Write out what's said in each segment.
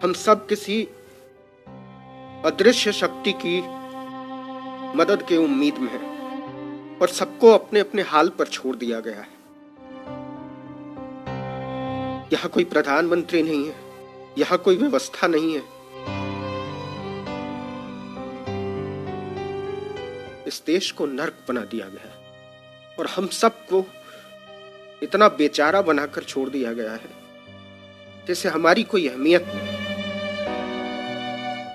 हम सब किसी अदृश्य शक्ति की मदद के उम्मीद में हैं और सबको अपने अपने हाल पर छोड़ दिया गया है। यहाँ कोई प्रधानमंत्री नहीं है, यहाँ कोई व्यवस्था नहीं है। इस देश को नर्क बना दिया गया है और हम सबको इतना बेचारा बनाकर छोड़ दिया गया है जैसे हमारी कोई अहमियत नहीं।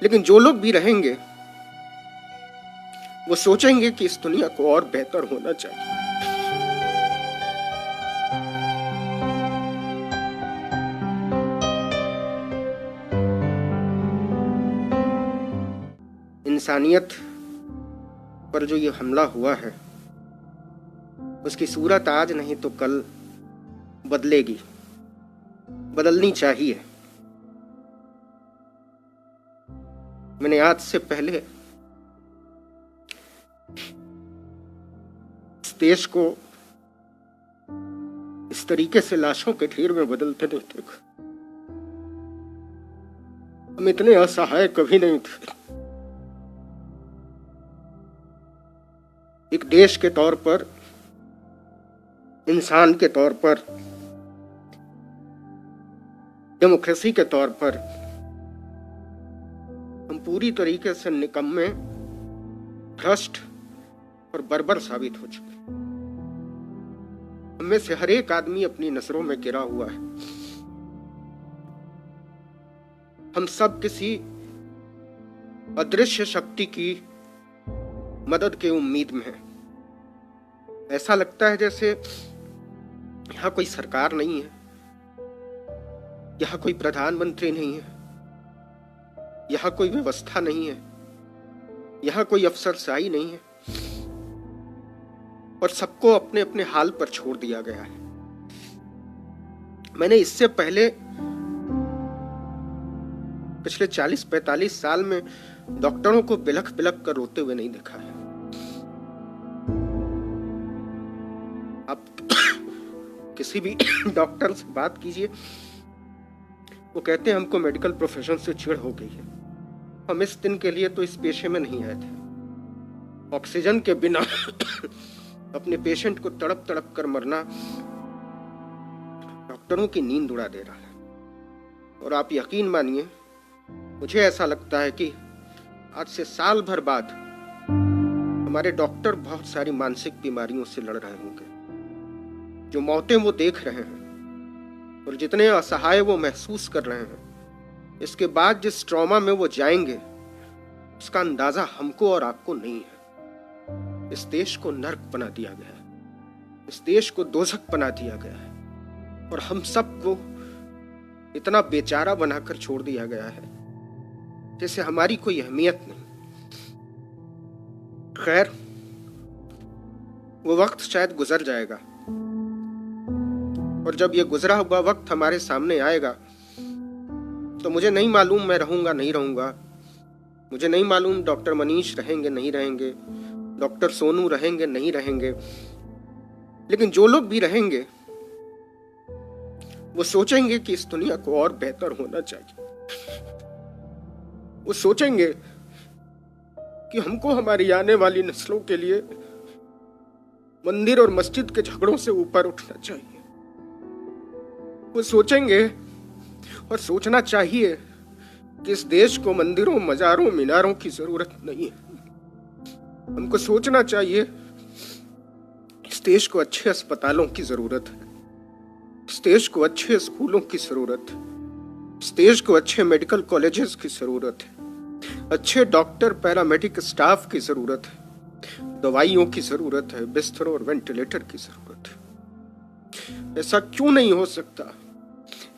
लेकिन जो लोग भी रहेंगे वो सोचेंगे कि इस दुनिया को और बेहतर होना चाहिए। इंसानियत पर जो ये हमला हुआ है उसकी सूरत आज नहीं तो कल बदलेगी, बदलनी चाहिए। मैंने आज से पहले इस देश को इस तरीके से लाशों के ढेर में बदलते नहीं देखा। हम इतने असहाय कभी नहीं थे। एक देश के तौर पर, इंसान के तौर पर, डेमोक्रेसी के तौर पर हम पूरी तरीके से निकम्मे, भ्रष्ट और बर्बर साबित हो चुके। हम में से हर एक आदमी अपनी नजरों में गिरा हुआ है। हम सब किसी अदृश्य शक्ति की मदद के उम्मीद में हैं। ऐसा लगता है जैसे यहाँ कोई सरकार नहीं है, यहाँ कोई प्रधानमंत्री नहीं है, यहाँ कोई व्यवस्था नहीं है, यहाँ कोई अफसरशाही नहीं है और सबको अपने अपने हाल पर छोड़ दिया गया है। मैंने इससे पहले पिछले 40-45 साल में डॉक्टरों को बिलख बिलख कर रोते हुए नहीं देखा है। आप किसी भी डॉक्टर से बात कीजिए, वो कहते हैं हमको मेडिकल प्रोफेशन से चिढ़ हो गई है। हम इस दिन के लिए तो इस पेशे में नहीं आए थे। ऑक्सीजन के बिना अपने पेशेंट को तड़प तड़प कर मरना डॉक्टरों की नींद उड़ा दे रहा है। और आप यकीन मानिए, मुझे ऐसा लगता है कि आज से साल भर बाद हमारे डॉक्टर बहुत सारी मानसिक बीमारियों से लड़ रहे होंगे। जो मौतें वो देख रहे हैं और जितने असहाय वो महसूस कर रहे हैं, इसके बाद जिस ट्रॉमा में वो जाएंगे उसका अंदाजा हमको और आपको नहीं है। इस देश को नर्क बना दिया गया है, इस देश को दोज़ख बना दिया गया है और हम सबको इतना बेचारा बनाकर छोड़ दिया गया है जैसे हमारी कोई अहमियत नहीं। खैर, वो वक्त शायद गुजर जाएगा और जब ये गुजरा हुआ वक्त हमारे सामने आएगा तो मुझे नहीं मालूम मैं रहूंगा नहीं रहूंगा, मुझे नहीं मालूम डॉक्टर मनीष रहेंगे नहीं रहेंगे, डॉक्टर सोनू रहेंगे नहीं रहेंगे। लेकिन जो लोग भी रहेंगे वो सोचेंगे कि इस दुनिया को और बेहतर होना चाहिए। वो सोचेंगे कि हमको हमारी आने वाली नस्लों के लिए मंदिर और मस्जिद के झगड़ों से ऊपर उठना चाहिए। वो सोचेंगे और सोचना चाहिए कि इस देश को मंदिरों, मजारों, मीनारों की जरूरत नहीं है। हमको सोचना चाहिए इस देश को अच्छे अस्पतालों की जरूरत है, इस देश को अच्छे स्कूलों की जरूरत है, इस देश को अच्छे मेडिकल कॉलेजेस की जरूरत है, अच्छे डॉक्टर, पैरामेडिक स्टाफ की जरूरत है, दवाइयों की जरूरत है, बिस्तरों और वेंटिलेटर की जरूरत है। ऐसा क्यों नहीं हो सकता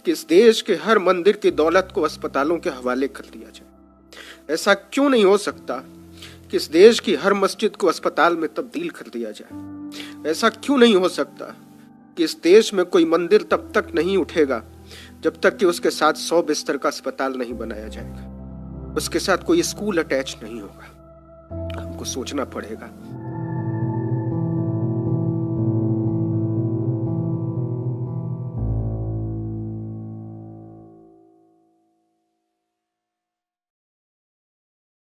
कि इस देश के हर मंदिर की दौलत को अस्पतालों के हवाले कर दिया जाए? ऐसा क्यों नहीं हो सकता कि इस देश की हर मस्जिद को अस्पताल में तब्दील कर दिया जाए? ऐसा क्यों नहीं हो सकता कि इस देश में कोई मंदिर तब तक नहीं उठेगा जब तक कि उसके साथ 100 बिस्तर का अस्पताल नहीं बनाया जाएगा, उसके साथ कोई स्कूल अटैच नहीं होगा? हमको सोचना पड़ेगा।